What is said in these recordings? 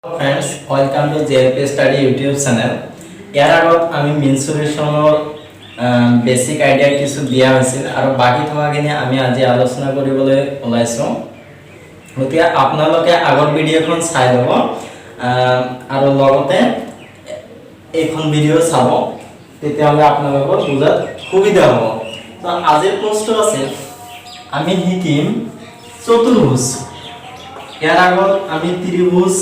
Friends, welcome to JLP Study YouTube channel. ইয়াৰ আগত আমি মেনসুৰেশনৰ basic idea কিছু দিয়া হৈছিল আৰু বাকি থকাখিনি আমি আজি আলোচনা কৰিবলৈ ওলাইছো। গতিকে আপোনালোকে আগৰ ভিডিঅ'খন চাই ল'ব আৰু লগতে এইখন ভিডিঅ' চাব, তেতিয়াহ'লে আপোনালোকৰ বুজাত সুবিধা হ'ব। তো আজিৰ প্ৰশ্ন আছে আমি শিকিম চতুৰ্ভুজ। ইয়াৰ আগত আমি ত্ৰিভুজ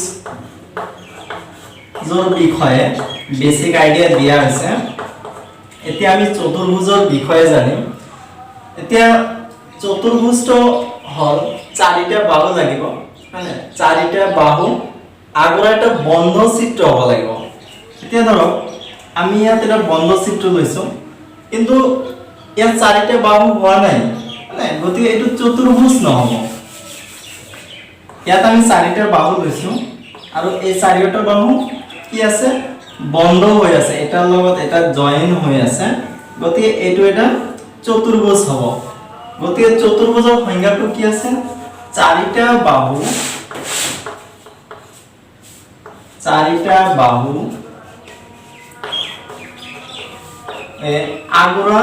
জৰ বিষয়ে বেসিক আইডিয়া দিয়া আছে। এতিয়া আমি চতুৰ্ভুজৰ বিষয়ে জানিম। এতিয়া চতুৰ্ভুজটো হল চাৰিটা বাহু লাগিব, মানে চাৰিটা বাহু আগৰ এটা বন্ধ চিত্ৰ হ'ব লাগিব। এতিয়া ধৰক আমি ইয়াত এটা বন্ধ চিত্ৰ লৈছো, কিন্তু ইয়াত চাৰিটা বাহু হোৱা নাই, মানে গতিকে এইটো চতুৰ্ভুজ নহ'ব। ইয়াত আমি চাৰিটা বাহু লৈছো আৰু এই চাৰিটা বাহু কি আছে, বন্ধ হৈ আছে, এটাৰ লগত এটা জয়েন হৈ আছে, গতিকে এইটো এটা চতুৰ্ভুজ হ'ব। গতিকে চতুৰ্ভুজৰ সংজ্ঞাটো কি আছে, চাৰিটা বাহু আগৰা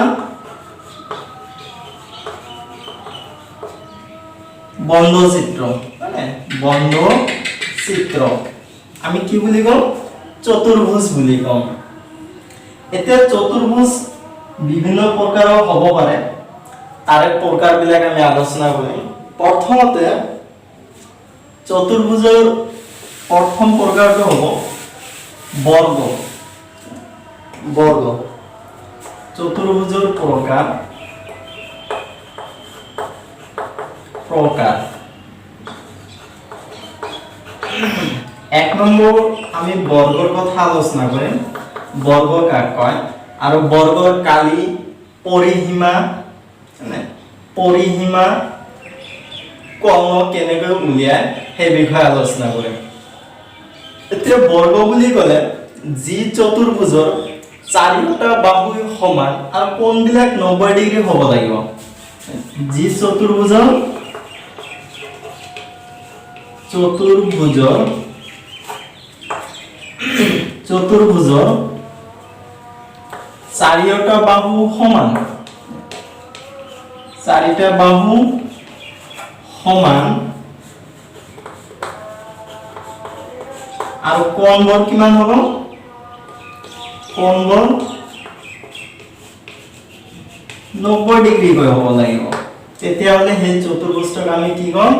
বন্ধ চিত্ৰ, মানে বন্ধ চিত্ৰ আমি কি বুলি কওঁ, চতুৰ্ভুজ বুলি কওঁ। এতিয়া চতুৰ্ভুজ বিভিন্ন প্ৰকাৰৰ হ'ব পাৰে, তাৰে প্ৰকাৰবিলাক আমি আলোচনা কৰিম। প্ৰথমতে চতুৰ্ভুজৰ প্ৰথম প্ৰকাৰটো হ'ব বৰ্গ। চতুৰ্ভুজৰ প্ৰকাৰ এক নম্বৰ আমি বৰ্গৰ কথা আলোচনা কৰিম। বৰ্গ কাক কয় আৰু বৰ্গৰ কালি পৰিসীমা কৰ্ণ কেনেকৈ উলিয়ায় সেই বিষয়ে আলোচনা কৰিম। এতিয়া বৰ্গ বুলি ক'লে যি চতুৰ্ভুজৰ চাৰিওটা বাহু সমান আৰু কোণবিলাক 90 ডিগ্ৰী হ'ব লাগিব। যি চতুৰ্ভুজৰ চাৰিওটা বাহু সমান, চাৰিটা বাহু সমান আৰু কোণবোৰ কিমান হ'ব, কোণবোৰ 90 ডিগ্ৰী কৈ হ'ব লাগিব। তেতিয়াহ'লে সেই চতুৰ্ভুজটোক আমি কি কওঁ,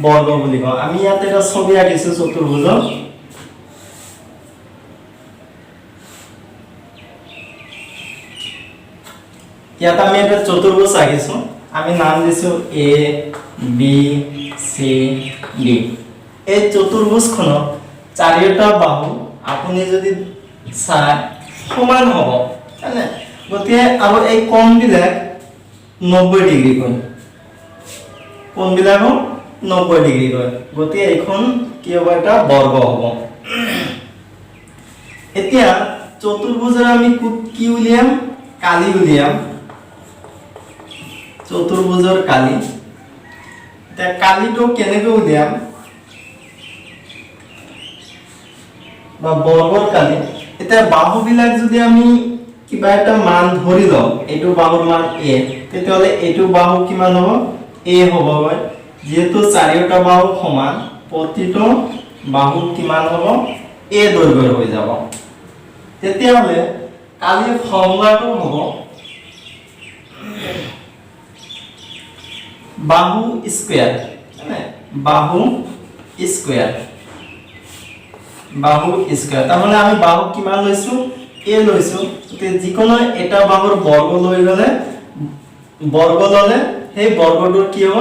বৰ্গ বুলি কওঁ। আমি ইয়াত এটা ছবি আঁকিছো চতুৰ্ভুজৰ। ইয়াত আমি এটা চতুৰ্ভুজ আঁকিছো, আমি নাম দিছো এ বি চি ডি। এই চতুৰ্ভুজখনত চাৰিওটা বাহু আপুনি যদি চাই সমান হ'ব, গতিকে আৰু এই কোণবিলাক 90 ডিগ্ৰী কৈ, কোণবিলাক 90 ডিগ্ৰী কৈ, গতিকে এইখন কি হ'ব, এটা বৰ্গ হ'ব। এতিয়া চতুৰ্ভুজৰ আমি কি উলিয়াম, কালি উলিয়াম, চতুৰ্ভুজৰ কালি। এতিয়া কালিটো কেনেকৈ উলিয়াম, বা বৰ্গৰ কালি। এতিয়া বাহুবিলাক যদি আমি কিবা এটা মান ধৰি লওঁ, এইটো বাহুৰ মান a, তেতিয়াহ'লে এইটো বাহু কিমান হ'ব, a হ'বগৈ। যেহেতু চাৰিওটা বাহু সমান, প্ৰতিটো বাহু কিমান হ'ব, a দৈৰ্ঘ্যৰ হৈ যাব। তেতিয়াহ'লে কালিৰ ফৰ্মুলাটো হ'ব বাহু স্কয়াৰ, বাহু স্কয়াৰ। তাৰমানে আমি বাহু কিমান লৈছো, a লৈছো। যিকোনো এটা বাহুৰ বৰ্গ ল'লে সেই বৰ্গটোৰ কি হ'ব,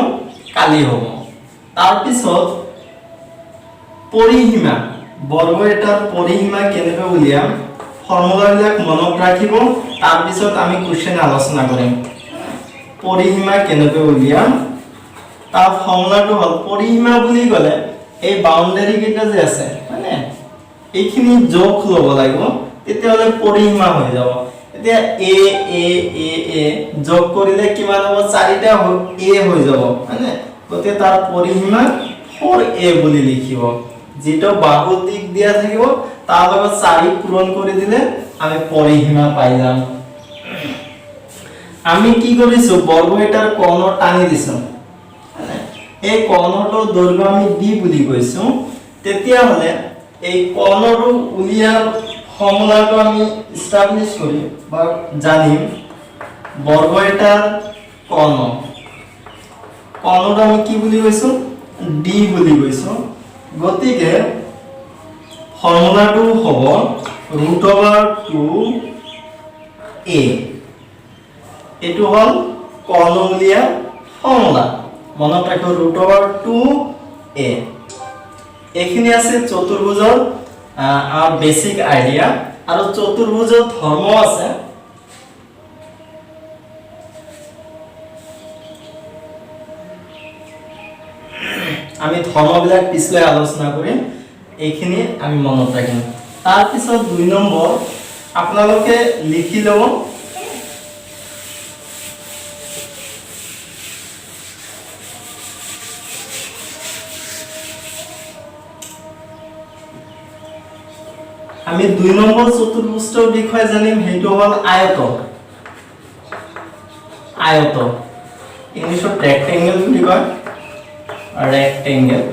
কালি হ'ব। তাৰপিছত পৰিসীমা, বৰ্গ এটাৰ পৰিসীমা কেনেকৈ উলিয়াম, ফৰ্মুলাবিলাক মনত ৰাখিব, তাৰপিছত আমি কোৱেশ্চন আলোচনা কৰিম। পৰিসীমা কেনেকৈ উলিয়াম, তাৰ ফৰ্মুলাটো হ'ল, পৰিসীমা বুলি ক'লে এই বাউণ্ডাৰী কেইটা যে আছে, মানে এইখিনি যোগ ল'ব লাগিব, তেতিয়াহ'লে পৰিসীমা হৈ যাব। এতিয়া a a a a যোগ কৰিলে কিমান হ'ব, চাৰিটা a হৈ যাব, মানে গতিকে তাৰ পৰিসীমা 4a বুলি লিখিব। যেটো বাহুৰ দিক দিয়া থাকিব তাৰ লগত 4 পূৰণ কৰি দিলে আমি পৰিসীমা পাই যাম আমি কি কৰিছো বৰ্গ এটাৰ কোণ টানি দিছো এই কোণটো দৈৰ্ঘ্য আমি d বুলি কৈছো তেতিয়া হলে এই কোণটো উলিয়াৰ ফৰ্মুলাটো আমি এস্টাবলিশ কৰিম বা জানিম বৰ্গ এটাৰ কোণটো আমি কি বুলি কৈছো d বুলি কৈছো গতিকে ফৰ্মুলাটো হ'ব √2a এটো হল কোণ উলিয়াৰ ফৰ্মুলা মনত ৰাখক √2a এখিনি আছে চতুৰ্ভুজৰ বেসিক আইডিয়া আৰু চতুৰ্ভুজৰ ধৰ্ম আছে আমি ধৰ্মবিলাক পিছলৈ আলোচনা কৰিম এইখিনি আমি মনত ৰাখিম তাৰ পিছত 2 নম্বৰ আপোনালোকে লিখি লব আমি 2 নম্বৰ চতুৰ্ভুজৰ বিষয়ে জানিম হেতু হল আয়ত ইংলিশত ৰেক্টেঙ্গল বুলি কয় ৰেক্টেঙ্গল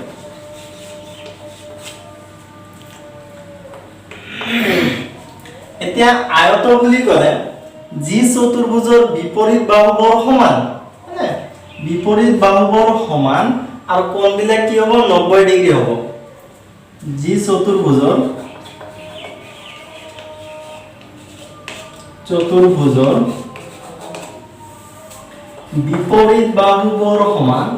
এতিয়া আয়ত বুলি কলে যি চতুৰ্ভুজৰ বিপৰীত বাহুবোৰ সমান বিপৰীত বাহুবোৰ সমান আৰু কোণবিলাক কি হ'ব 90 ডিগ্ৰী হ'ব যি চতুৰ্ভুজৰ বিপৰীত বাহুবোৰ সমান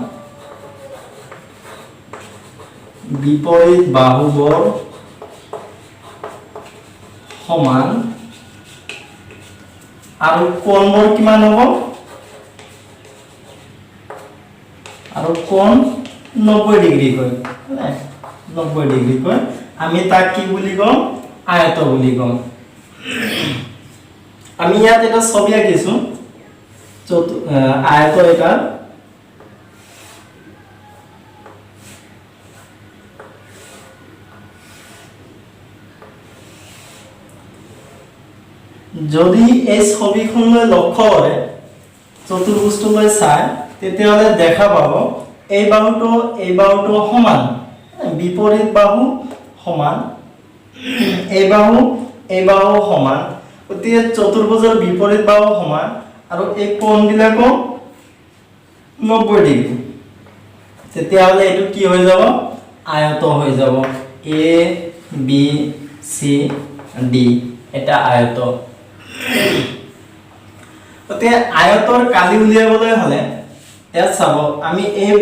আৰু কোণবোৰ কিমান হ'ব আৰু কোণ 90 ডিগ্ৰী হয় 90 ডিগ্ৰী হয় আমি তাক কি বুলি কম আয়ত বুলি কম আমি ইয়াত এটা ছবি আঁকিছো আয়ত এটা যদি এই ছবিখনলৈ লক্ষ্য কৰে চতুৰ্ভুজটোলৈ চাই তেতিয়াহলে দেখা পাব এই বাহুটো সমান বিপৰীত বাহু সমান এই বাহু সমান গতিকে চতুৰ্ভুজৰ বিপৰীত বাহু সমান আৰু এই কোণবিলাকো 90 ডিগ্ৰী তেতিয়াহলে এটো কি হৈ যাব আয়ত হৈ যাব a b c d এটা আয়ত গতিকে আয়তৰ কালি উলিয়াবলৈ হলে ইয়াত চাব আমি এই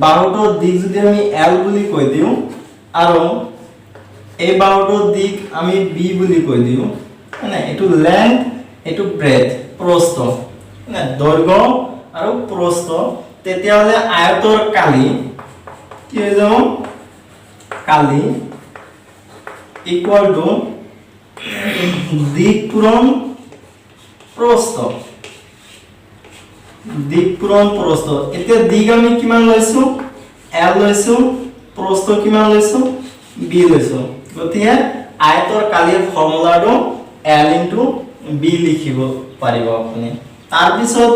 বাহুটোৰ দিক যদি আমি l বুলি কৈ দিও আৰু এই বাহুটোৰ দিক আমি b বুলি কৈ দিও মানে এটো লেন্থ এটো ব্ৰেথ প্ৰস্থ মানে দৈৰ্ঘ্য আৰু প্ৰস্থ তেতিয়াহলে আয়তৰ কালি কি হৈ যাব কালি ইকুয়াল টু দিক পূৰণ প্ৰস্থ এতিয়া দিক আমি কিমান লৈছো l লৈছো প্ৰস্থ কিমান লৈছো b লৈছো গতিকে আয়তৰ কালিৰ ফৰ্মুলাটো l * b লিখিব পাৰিব আপুনি তাৰ পিছত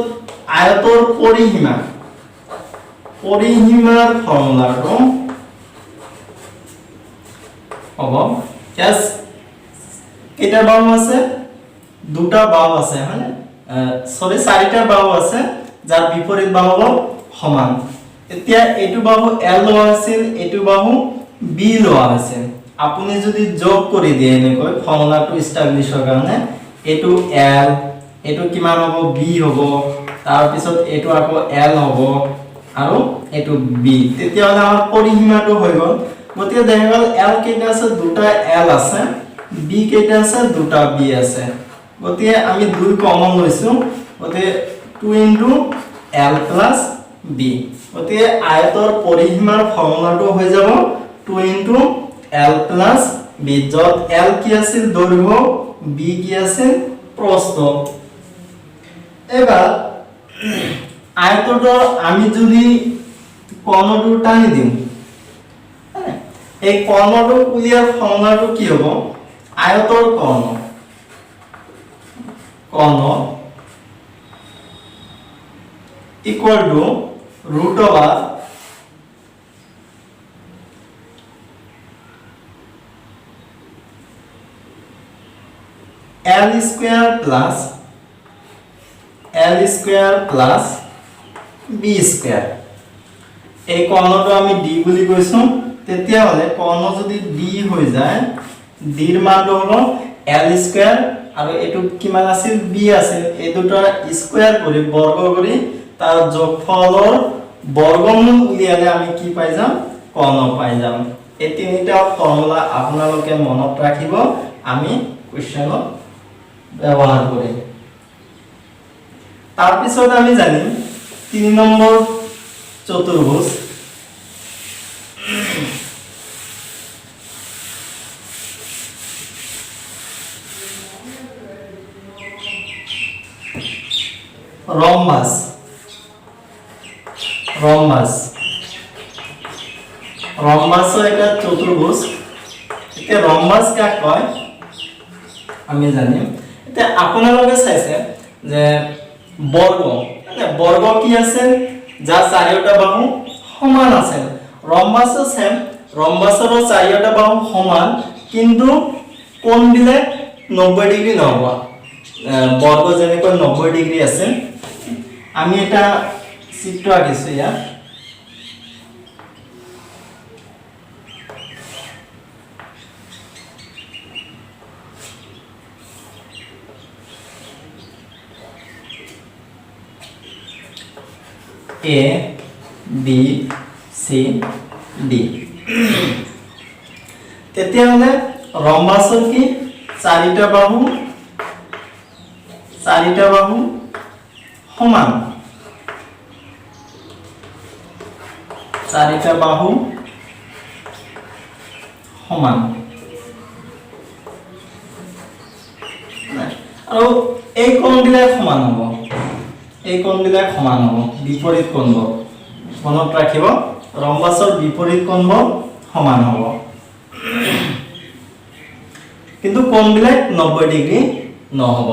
আয়তৰ পৰিসীমাৰ ফৰ্মুলাটো হ'ব জাস কেটা বাহু আছে দুটা বাহু আছে মানে সরি চাৰিটা বাহু আছে যাৰ বিপৰীত বাহু সমান এতিয়া এটো বাহু l লোৱা আছিল এটো বাহু b লোৱা আছে আপুনি যদি যোগ কৰি দিয়ে এনেকৈ ফৰ্মুলাটো এস্টাবলিশৰ কাৰণে এটো l এটো কিমান হ'ব b হ'ব তাৰ পিছত এটো আকৌ l হ'ব আৰু এটো b তেতিয়া হলে আমাৰ পৰিসীমাটো হৈ গল গতিকে দেখা গল l কেইটা আছে দুটা l আছে b কেইটা আছে দুটা b আছে গতিকে আমি দুই কমন লৈছো গতিকে 2 * l + b গতিকে আয়তৰ পৰিসীমাৰ ফৰ্মুলাটো হৈ যাব 2 * l + b যত l কি আছিল দৈৰ্ঘ্য b কি আছিল প্ৰস্থ এবাৰ আয়তটো আমি যদি কোণটো টানি দিম এই কৰ্ণটো উলিয়াৰ ফৰ্মুলাটো কি হ'ব আয়তৰ কৰ্ণ equal to root over L square plus B square এই কৰ্ণটো আমি d বুলি কৈছো তেতিয়া হলে কৰ্ণ যদি d হৈ যায় d ৰ মানটো হ'ব L square আৰু এটো কিমান আছিল b আছিল এই দুটা স্কয়াৰ কৰি বৰ্গ কৰি তাৰ যোগফলৰ বৰ্গমূল উলিয়ালে আমি কি পাই যাম কৰ্ণ পাই যাম এই তিনিটা ফৰ্মুলা আপোনালোকে মনত ৰাখিব আমি কোৱেশ্চনত ব্যবহাৰ কৰিম তাৰ পিছত আমি জানিম 3 নম্বৰ চতুৰ্ভুজ ৰম্বাসৰ এটা চতুৰ্ভুজ এতিয়া ৰম্বাস কাক কয় আমি জানিম এতিয়া আপোনালোকে চাইছে যে বৰ্গ কি আছে যাৰ চাৰিওটা বাহু সমান আছে ৰম্বাস সেম ৰম্বাসৰ চাৰিওটা বাহু সমান কিন্তু কোণবিলাক 90 ডিগ্ৰী নহব বৰ্গ যেনেকৈ 90 ডিগ্ৰী আছে আমি এটা চিত্ৰ আঁকিছো ইয়াত A B C D তেতিয়া হলে ৰম্বাসৰ কি চাৰিটা বাহু সমান চাৰিটা বাহু সমান আৰু এই কোণবিলাক সমান হ'ব বিপৰীত কোণবোৰ মনত ৰাখিব ৰম্বাসৰ বিপৰীত কোণবোৰ সমান হ'ব কিন্তু কোণবিলাক 90 ডিগ্ৰী নহব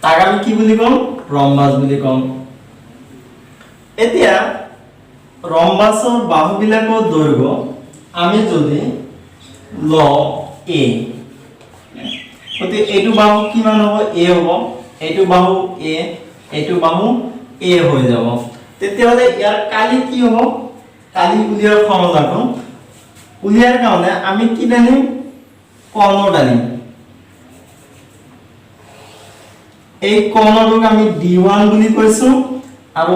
তাক আমি কি বুলি কম ৰম্বাস বুলি কম এতিয়া ৰম্বাসৰ বাহুবিলাকৰ দৈৰ্ঘ্য আমি যদি ল a গতি এইটো বাহু কিমান হ'ব a হ'ব এইটো বাহু a এইটো বাহু a হৈ যাব তেতিয়া হলে ইয়াৰ কালি কি হ'ব কালি উলিয়াৰ ফৰ্মুলাটো উলিয়াৰ কাৰণে আমি কি জানিম কৰ্ণ জানিম এই কৰ্ণটোক আমি d1 বুলি কৈছো আৰু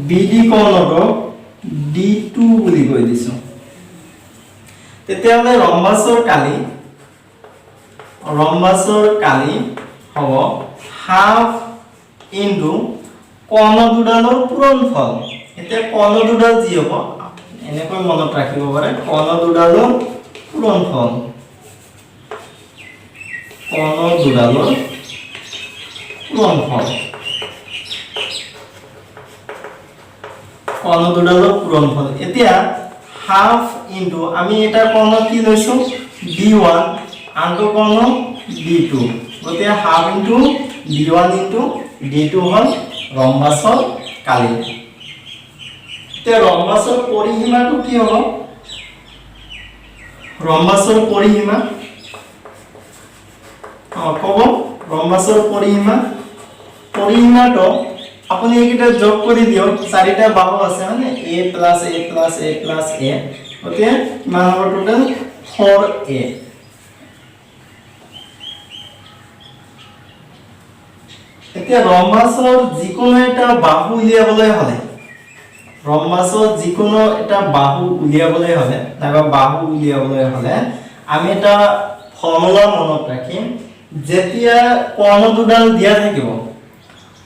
bd কৰ্ণটোক d2 বুলি কৈ দিছো তেতিয়া হলে ৰম্বাসৰ কালি হ'ব হাফ ইনটু কৰ্ণ দুডালৰ পূৰণফল এতিয়া কৰ্ণ দুডাল যি হ'ব এনেকৈ মনত ৰাখিব পাৰে কৰ্ণ দুডালৰ পূৰণফল এতিয়া হাফ ইনটু আমি এটা কৰ্ণ কি লৈছো d1 আনটো কৰ্ণ d2 গতে half into d1 into d2 হল ৰম্বাসৰ কালি তে ৰম্বাসৰ পৰিসীমাটো কি হ'ব ৰম্বাসৰ পৰিসীমা কব ৰম্বাসৰ পৰিসীমাটো আপুনি এইটা যোগ কৰি দিও চাৰিটা বাহু আছে মানে a + a + a + a ওতে কিমান হ'ব টোটাল 4a এতিয়া ৰম্বাসৰ যিকোনো এটা বাহু উলিয়াবলৈ হলে আমি এটা ফৰ্মুলা মনত ৰাখিম যেতিয়া কৰ্ণ দুডাল দিয়া থাকিব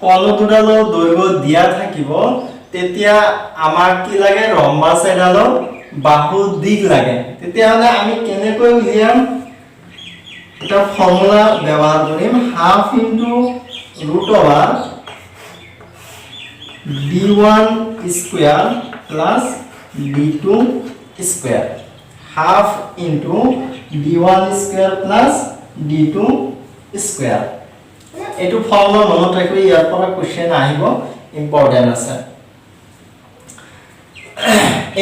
কৰ্ণ দুডালৰ দৈৰ্ঘ্য দিয়া থাকিব তেতিয়া আমাক কি লাগে ৰম্বাস এডালৰ বাহু দিক লাগে তেতিয়া হলে আমি কেনেকৈ উলিয়াম এটা ফৰ্মুলা ব্যৱহাৰ কৰিম half into root over d1 square plus d2 square half into d1 square plus d2 square এটু ফর্মুলা মনত ৰাখিব ইয়াৰ পৰা কোশ্চেন আহিব ইম্পৰ্টেন্ট আছে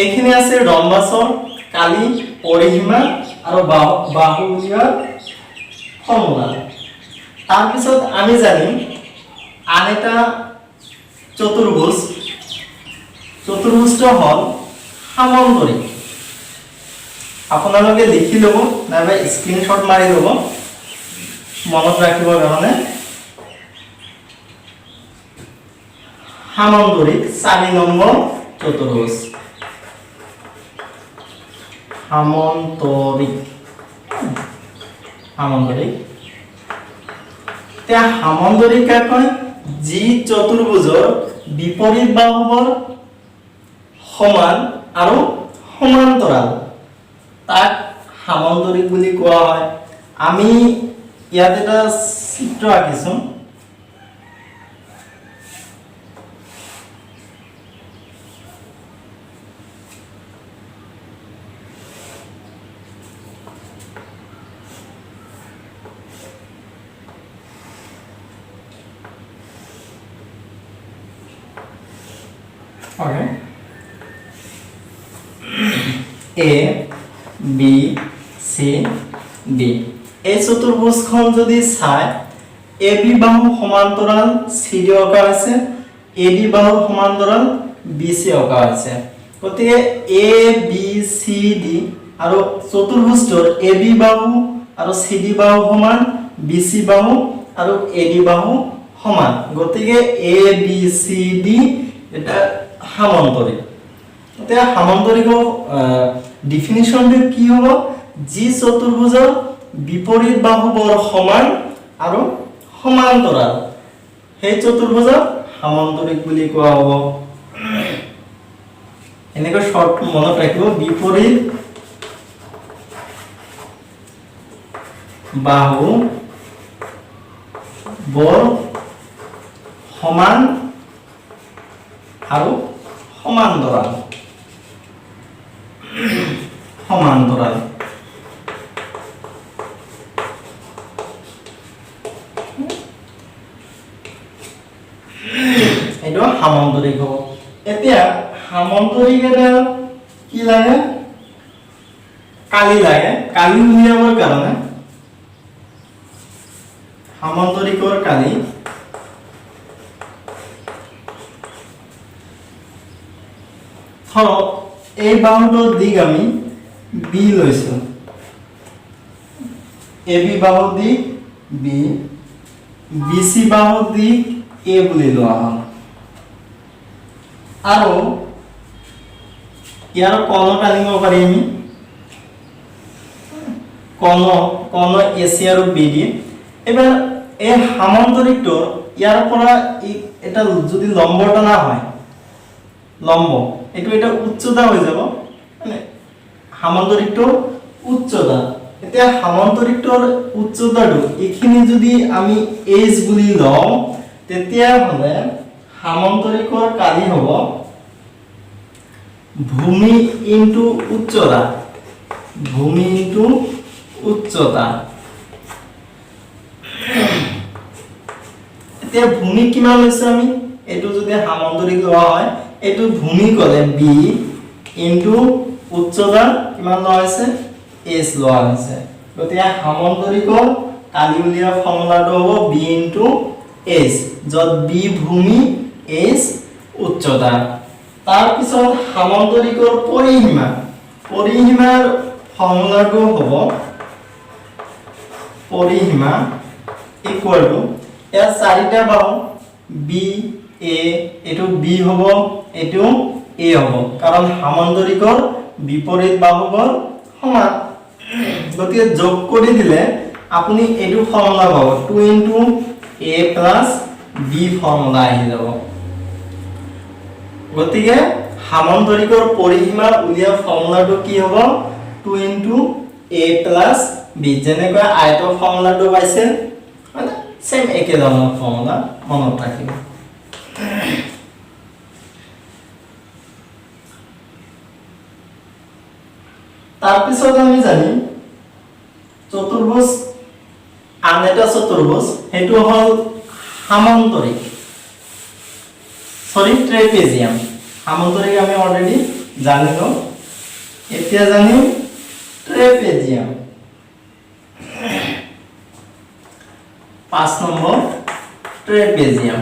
এইখিনি আছে ৰম্বাসৰ কালি পৰিসীমা আৰু বাহু উলিওৱাৰ ফৰ্মুলা তাৰ পিছত আমি জানিম আন এটা চতুৰ্ভুজটো হল সামন্তৰিক আপোনালোকে লিখি লব নাইবা স্ক্ৰিনশ্বট মাৰি লব মনত ৰাখিবৰ কাৰণে সামন্তৰিক 4 নম্বৰ চতুৰ্ভুজ সামন্তৰিক তে সামন্তৰিক কয় যি চতুৰ্ভুজৰ বিপৰীত বাহুবোৰ সমান আৰু সমান্তৰাল তাক সামন্তৰিক বুলি কোৱা হয় আমি ইয়াত এটা চিত্ৰ আঁকিছো Okay. A B C D এই চতুৰ্ভুজখন যদি চাই AB বাহু সমান্তৰাল CD অঁকা আছে AD বাহু সমান্তৰাল BC অঁকা আছে গতিকে A B C D আৰু চতুৰ্ভুজটোৰ AB বাহু আৰু CD বাহু সমান BC বাহু আৰু AD বাহু সমান গতিকে A B C D এটা সামন্তৰিক এতিয়া সামন্তৰিকৰ ডেফিনিশনটো কি হ'ব যি চতুৰ্ভুজৰ বিপৰীত বাহুবোৰ সমান আৰু সমান্তৰাল সেই চতুৰ্ভুজক সামন্তৰিক বুলি কোৱা হ'ব এনেকৈ শৰ্ট মনত ৰাখিব বিপৰীত বাহু বৰ সমান আৰু সমান্তৰাল এইটো সামন্তৰিক হ'ব এতিয়া সামন্তৰিক এটা কি লাগে কালি উলিয়াবৰ কাৰণে সামন্তৰিকৰ কালি ধৰক এই বাহুটোৰ দিক আমি B লৈছো AB বাহুৰ দিক B BC বাহুৰ দিক A বুলি লোৱা হ'ল আৰু ইয়াৰ কোণ টানিব পাৰি আমি কোণ AC আৰু BD এবাৰ এই সামন্তৰিকটো ইয়াৰ পৰা এটা যদি লম্ব টানা হয় লম্ব এটো এটা উচ্চতা হৈ যাব মানে সামন্তৰিকটোৰ উচ্চতা এতিয়া সামন্তৰিকটোৰ উচ্চতাটো এখিনি যদি আমি h বুলি লওঁ তেতিয়া হলে সামন্তৰিকৰ কালি হ'ব ভূমি ইনটু উচ্চতা এতিয়া ভূমি কিমান লৈছে আমি এটো যদি সামন্তৰিক লোৱা হয় এটো ভূমি কলে b ইনটু উচ্চতা কিমান লোৱা হৈছে h লোৱা হৈছে গতিকে সামন্তৰিকৰ কালি উলিয়া ফৰ্মুলাটো হ'ব b ইনটু h যত b ভূমি h উচ্চতা তাৰ পিছত সামন্তৰিকৰ পৰিসীমাৰ ফৰ্মুলাটো হ'ব পৰিসীমা ইকুয়াল টু এয়া চাৰিটা বাহু b a এটো b হ'ব এটো a হ'ব কাৰণ সামন্তৰিকৰ বিপৰীত বাহুবোৰ সমান গতিকে যোগ কৰি দিলে আপুনি এটো ফৰ্মুলা পাব 2 into a plus b formula আহি যাব গতিকে সামন্তৰিকৰ পৰিসীমা উলিয়া ফৰ্মুলাটো কি হ'ব 2 ইনটু a প্লাস b যেনেকৈ আয়তৰ ফৰ্মুলাটো পাইছে মানে সেম একে ধৰণৰ ফৰ্মুলা মনত ৰাখিব তাৰপিছত আমি জানি চতুৰ্ভুজ আন এটা চতুৰ্ভুজ হেতু হল সামান্তৰিক ট্ৰেপেজিয়াম সামান্তৰিক আমি অলৰেডি জানিলো এতিয়া জানিম ট্ৰেপেজিয়াম 5 নম্বৰ ট্ৰেপেজিয়াম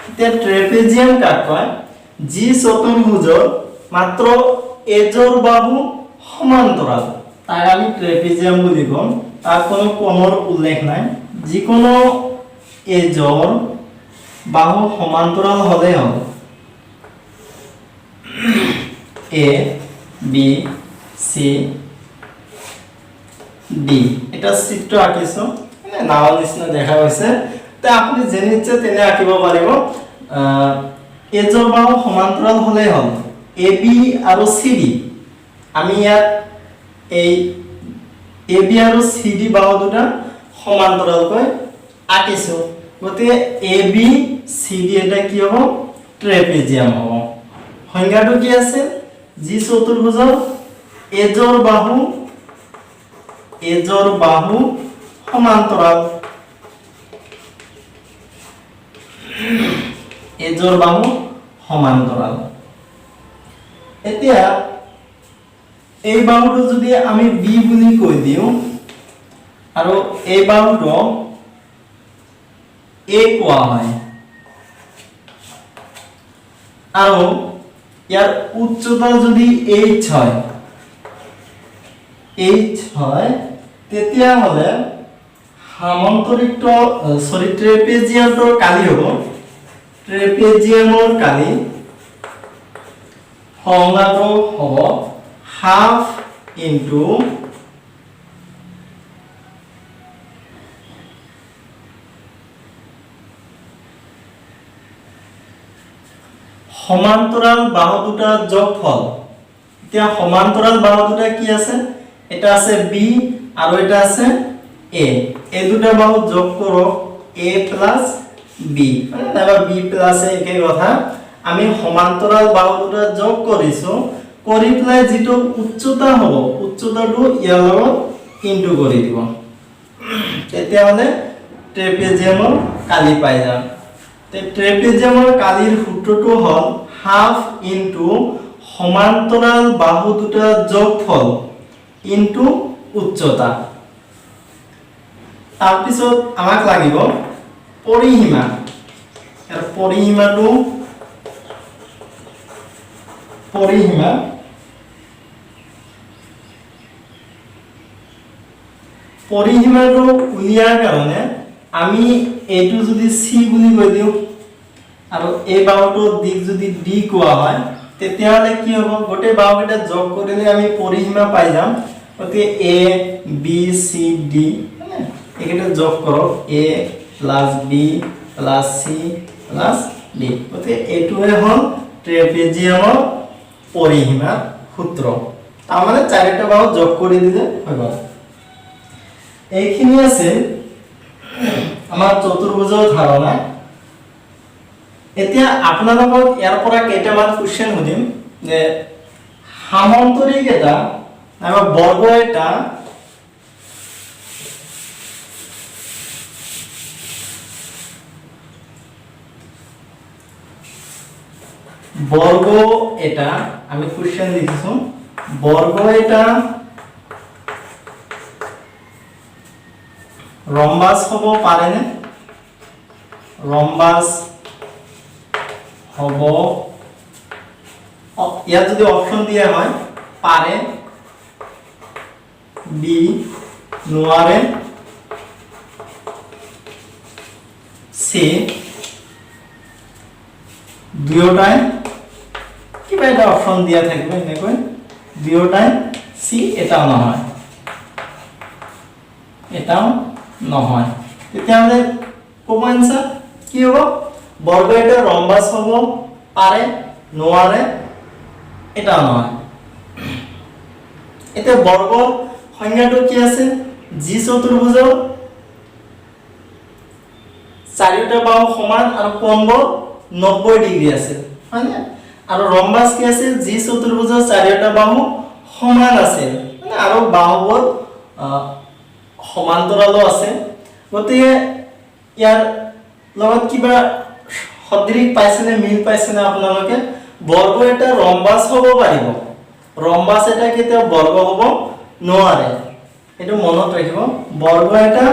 এতিয়া ট্ৰেপেজিয়াম কাক কয় যি চতুৰ্ভুজৰ মাত্ৰ এজৰ বাহু সমান্তৰাল তাই আমি ট্ৰেপেজিয়াম বুলি কম তাৰ কোনো কোণৰ উল্লেখ নাই যিকোনো এজৰ বাহু সমান্তৰাল হলে হ'ল এ বি সি ডি এটা চিত্ৰ আঁকিছো মানে নাওৰ নিচিনা দেখা হৈছে তে আপুনি যেনে ইচ্ছা তেনে আঁকিব পাৰিব এজৰ বাহু সমান্তৰাল হলে হ'ল এ বি আৰু সি ডি আমি ইয়াত এই এ বি আৰু সি ডি বাহু দুটা সমান্তৰালকৈ আঁকিছো গতিকে এ বি সি ডি এটা কি হ'ব ট্ৰেপেজিয়াম হ'ব সংজ্ঞাটো কি আছে যি চতুৰ্ভুজৰ এজৰ বাহু সমান্তৰাল এজৰ বাহু সমান্তৰাল এতিয়া এই বাহুটো যদি আমি বি বুলি কৈ দিও আৰু এই বাহুটো এ কোৱা হয় আৰু ইয়াৰ উচ্চতা যদি h হয় তেতিয়া হলে সামান্তৰিক ট্ৰেপেজিয়ামৰ কালি হ'ব ট্ৰেপেজিয়ামৰ কালি সংজ্ঞাটো হ'ব হাফ ইনটু সমান্তৰাল বাহু দুটাৰ যোগফল এতিয়া সমান্তৰাল বাহু দুটা কি আছে এটা আছে বি আৰু এটা আছে এ এই দুটা বাহু যোগ কৰক এ প্লাস বি মানে নাইবা বি প্লাস এ একে কথা আমি সমান্তৰাল বাহু দুটা যোগ কৰিছো কৰি প্লাই যেটো উচ্চতা হ'ব উচ্চতাটো ইয়াৰ লগত ইনটু কৰি দিব তেতিয়া হলে ট্ৰেপেজিয়ামৰ কালি পাই যাম ট্ৰেপেজিয়ামৰ কালিৰ সূত্ৰটো হ'ল হাফ ইনটু সমান্তৰাল বাহু দুটা যোগফল ইনটু উচ্চতা তাৰপিছত আমাক লাগিব পৰিসীমা আৰু পৰিসীমাটো উলিয়াৰ কাৰণে আমি এইটো যদি সি বুলি কৈ দিও আৰু এই বাহুটোৰ দিক যদি ডি কোৱা হয় তেতিয়া হলে কি হ'ব গোটে বাহুকেইটা যোগ কৰিলে আমি পৰিসীমা পাই যাম গতিকে এ বি সি ডি একেটা যোগ কৰক এ প্লাস বি প্লাস সি প্লাস ডি গতিকে এইটোৱে হ'ল ট্ৰেপেজিয়ামৰ পৰিসীমা সূত্ৰ তাৰ মানে চাৰিটা বাহু যোগ কৰি দিলে হৈ গ'ল এইখিনি আছে আমাৰ চতুৰ্ভুজৰ ধাৰণা এতিয়া আপোনালোকক ইয়াৰ পৰা কেইটামান কোৱেশ্চন সুধিম যে সামান্তৰিক এটা নাইবা বৰ্গ এটা আমি কোৱেশ্চন লিখিছো বৰ্গ এটা ৰম্বাস হ'ব পাৰেনে ৰম্বাস হ'ব ইয়াত যদি অপচন দিয়া হয় পাৰে বি নোৱাৰে সি দুয়োটাই কিবা এটা অপচন দিয়া থাকিব এনেকৈ দুয়োটাই সি এটাও নহয় তেতিয়াহলে কোন আনসার কি হ'ব বৰ্গ এটা ৰম্বাস হ'ব পাৰে নোৱাৰে এটাও নহয় এতিয়া বৰ্গৰ সংজ্ঞাটো কি আছে যি চতুৰ্ভুজৰ চাৰিওটা বাহু সমান আৰু কোণবোৰ 90 ডিগ্ৰী আছিল হয়নে আৰু ৰম্বাস কি আছিল যি চতুৰ্ভুজৰ চাৰিওটা বাহু সমান আছিল মানে আৰু বাহুবোৰ সমান্তৰালো আছে গতিকে ইয়াৰ লগত কিবা সদৃশ পাইছেনে মিল পাইছেনে আপোনালোকে বৰ্গ এটা ৰম্বাস হ'ব পাৰিব ৰম্বাস এটা কেতিয়াও বৰ্গ হ'ব নোৱাৰে এটো মনত ৰাখিব বৰ্গ এটা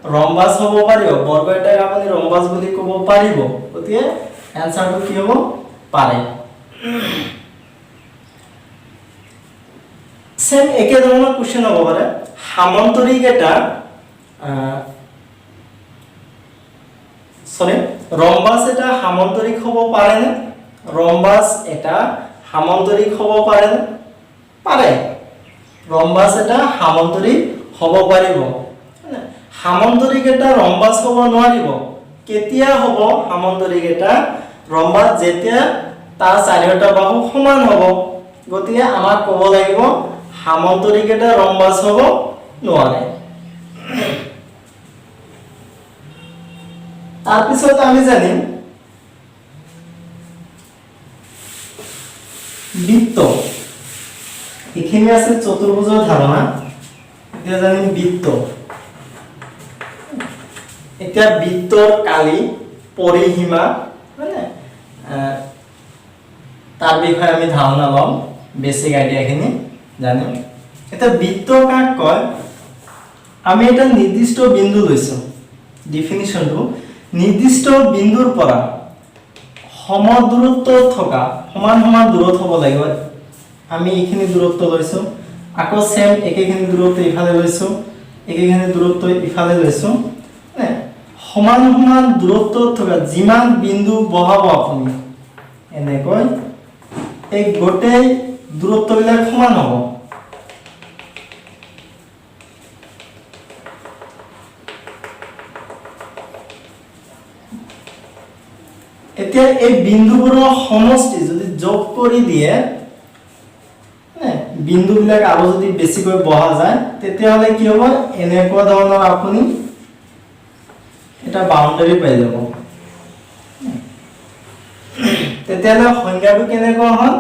ৰম্বাস হ'ব পাৰিব বৰ্গ এটা আপুনি ৰম্বাস বুলি ক'ব পাৰিব গতিকে এনসাৰটো কি হ'ব পাৰে সেম একে ধৰণৰ কোশ্চেন হ'ব পাৰে সামান্তৰিক এটা ৰম্বাস এটা সামান্তৰিক হ'ব পাৰে নে ৰম্বাস এটা সামান্তৰিক হ'ব পাৰে নে পাৰে ৰম্বাস এটা সামান্তৰিক হ'ব পাৰিব সামান্তৰিক এটা ৰম্বাস হ'ব নোৱাৰিব কেতিয়া হ'ব সামান্তৰিক এটা ৰম্বাস যেতিয়া তাৰ চাৰিওটা বাহু সমান হ'ব গতিকে আমাক ক'ব লাগিব সামান্তৰিক এটা ৰম্বাস হ'ব নোৱাৰে তাৰ পিছত আমি জানিম বৃত্ত এখানে আছে চতুৰ্ভুজৰ ধাৰণা এতিয়া জানিম বৃত্ত এতিয়া বৃত্তৰ কালি পৰিসীমা মানে তাৰ বিষয়ে আমি ধাৰণা ল'ম বেসিক আইডিয়াখিনি জানিম এতিয়া বৃত্ত কাক কয় আমি এটা নিৰ্দিষ্ট বিন্দু লৈছো ডেফিনিশনটো নিৰ্দিষ্ট বিন্দুৰ পৰা সমদূৰত্ব থকা সমান সমান দূৰত হ'ব লাগিব আমি এইখিনি দূৰত্ব লৈছো আকৌ সেম একেখিনি দূৰত্ব ইফালে লৈছো একেখিনি দূৰত্ব ইফালে লৈছো সমান সমান দূৰত্ব থকা যিমান বিন্দু বহাব আপুনি এনেকৈ এই গোটেই দূৰত্ববিলাক সমান হ'ব এতিয়া এই বিন্দুবোৰৰ সমষ্টি যদি যোগ কৰি দিয়ে বিন্দুবিলাক আৰু যদি বেছিকৈ বহা যায় তেতিয়াহলে কি হ'ব এনেকুৱা ধৰণৰ আপুনি এটা বাউন্ডাৰি পাই যাব তেতিয়াহলে সংজ্ঞাটো কেনেকুৱা হ'ল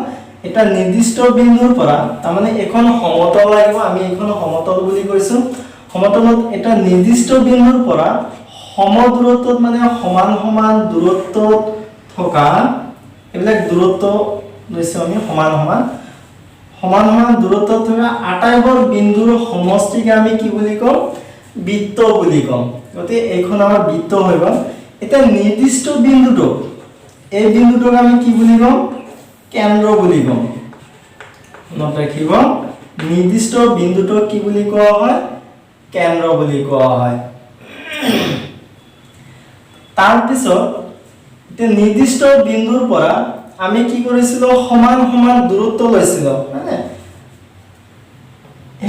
এটা নিৰ্দিষ্ট বিন্দুৰ পৰা তাৰ মানে এখন সমতল লাগিব আমি এখন সমতল বুলি কৈছো সমতলত এটা নিৰ্দিষ্ট বিন্দুৰ পৰা সমদূৰত্বত মানে সমান সমান দূৰত্বত থকা এবিলাক দূৰত্ব লৈছো আমি সমান সমান সমান সমান দূৰত্বত থকা আটাইবোৰ বিন্দুৰ সমষ্টিকে আমি কি বুলি কম বৃত্ত বুলি কম গতিকে এইখন আমাৰ বৃত্ত হৈ গ'ল এটা নিৰ্দিষ্ট বিন্দুটো এই বিন্দুটোক আমি কি বুলি কম কেন্দ্ৰ বুলি কম মনত ৰাখিব নিৰ্দিষ্ট বিন্দুটোক কি বুলি কোৱা হয় কেন্দ্ৰ বুলি কোৱা হয় তাৰ পিছত এটা নিৰ্দিষ্ট বিন্দুৰ পৰা আমি কি কৰিছিলো সমান সমান দূৰত্ব লৈছিলো মানে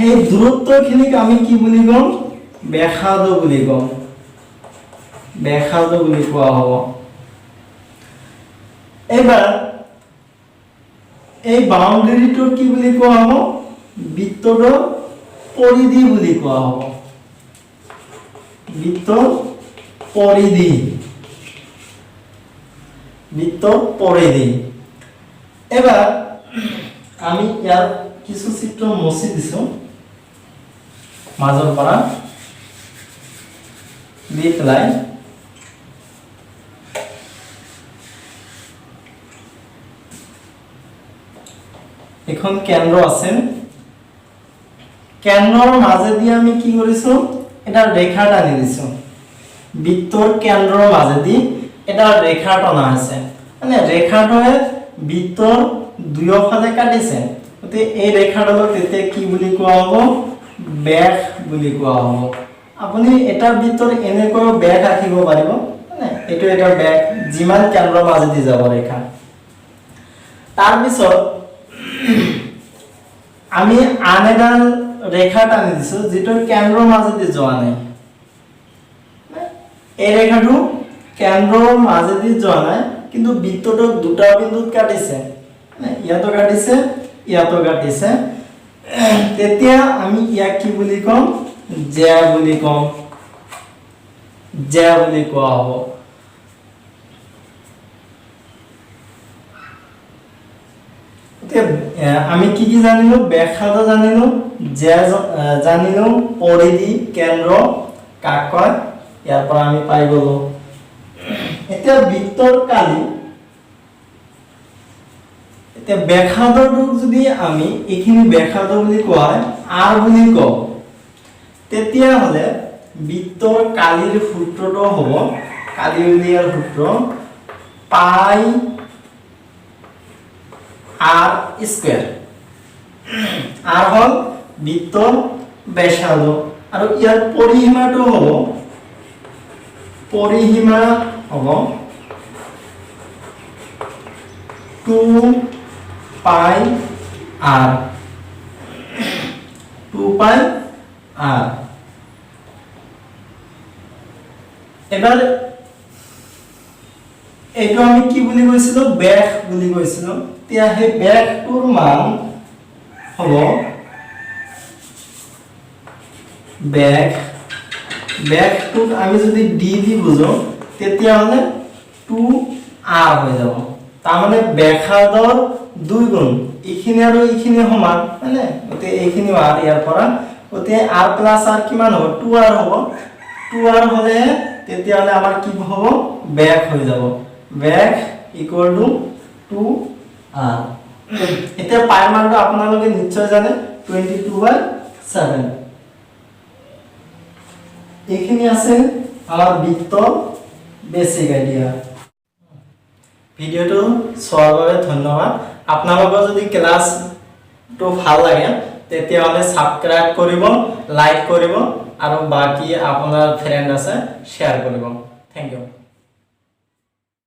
এই দূৰত্বখিনিক আমি কি বুলি কম ব্যাসাৰ্ধ বুলি কম ব্যাসাৰ্ধ বুলি কোৱা হ'ব এবাৰ এই বাউন্ডাৰিটো কি বুলি কোৱা হ'ব বৃত্তৰ পৰিধি বুলি কোৱা হ'ব বৃত্তৰ পৰিধি বৃত্তৰ পৰিধি এবাৰ আমি ইয়াৰ কিছু চিত্ৰ মুছি দিছো মাজৰ পৰা দি পেলাই এখন কেন্দ্ৰ আছে কেন্দ্ৰৰ মাজেদি আমি কি কৰিছো এটা ৰেখা টানি দিছো বৃত্তৰ কেন্দ্ৰৰ মাজেদি এটা ৰেখা টানা আছে মানে ৰেখাটোৱে বৃত্তৰ দুয়োফালে কাটিছে গতিকে এই ৰেখাডালক তেতিয়া কি বুলি কোৱা হ'ব ব্যাস বুলি কোৱা হ'ব আপুনি এটা বৃত্তৰ এনেকৈ ব্যাস আঁকিব পাৰিব মানে এটো এটা ব্যাস যিমান কেন্দ্ৰৰ মাজেদি যাব ৰেখা তাৰ পিছত আমি আন এডাল ৰেখা টানি দিছো যেটো কেন্দ্ৰৰ মাজেদি যোৱা নাই এই ৰেখাটো কেন্দ্ৰৰ মাজেদি যোৱা নাই কিন্তু বৃত্তটোক দুটা বিন্দুত কাটিছে ইয়াতো কাটিছে ইয়াতো কাটিছে তেতিয়া আমি ইয়াক কি বুলি কম জ্যা বুলি কম জ্যা বুলি কোৱা হ'ব আমি কি কি জানিলো ব্যাসাৰ্ধ জানিলো জানিলো পৰিধি কেন্দ্ৰ কাক কয় ইয়াৰ পৰা আমি পাই গলো এতিয়া বৃত্তৰ কালি এতিয়া ব্যাসাৰ্ধটোক যদি আমি এইখিনি ব্যাসাৰ্ধ বুলি কোৱা হয় r বুলি কওঁ তেতিয়া হলে বৃত্তৰ কালিৰ সূত্ৰটো হ'ব কালি উলিয়াৰ সূত্ৰ পাই r স্কয়াৰ r হল বৃত্তৰ ব্যাসাৰ্ধ আৰু ইয়াৰ পৰিসীমাটো হ'ব 2 পাই r 2 পাই r এবাৰ এইটো আমি কি বুলি কৈছিলো ব্যাস বুলি কৈছিলো তেতিয়া হে ব্যাসটোৰ মান হ'ব ব্যাসটোক আমি যদি d দি বুজো তেতিয়া হলে 2r হৈ যাব তাৰ মানে ব্যাসাৰ্ধৰ 2 গুণ ইখিনি আৰু ইখিনি সমান মানে গতে এইখিনি r ইয়াৰ পৰা গতে r r কিমান হ'ব 2r হ'ব 2r হলে তেতিয়া হলে আমাৰ কি হ'ব ব্যাস হৈ যাব ব্যাস ইকুয়াল টু 2r এতিয়া পাই মানটো আপোনালোকে নিশ্চয় জানে 22/7 এইখিনি আছে আমাৰ বৃত্ত বেসিক আইডিয়া ভিডিওটো চোৱাৰ বাবে ধন্যবাদ আপোনালোকৰ যদি ক্লাছটো ভাল লাগে তেতিয়া হলে সাবস্ক্ৰাইব কৰিব লাইক কৰিব আৰু বাকি আপোনাৰ ফ্ৰেন্ড আছে শেয়াৰ কৰিব থ্যাংক ইউ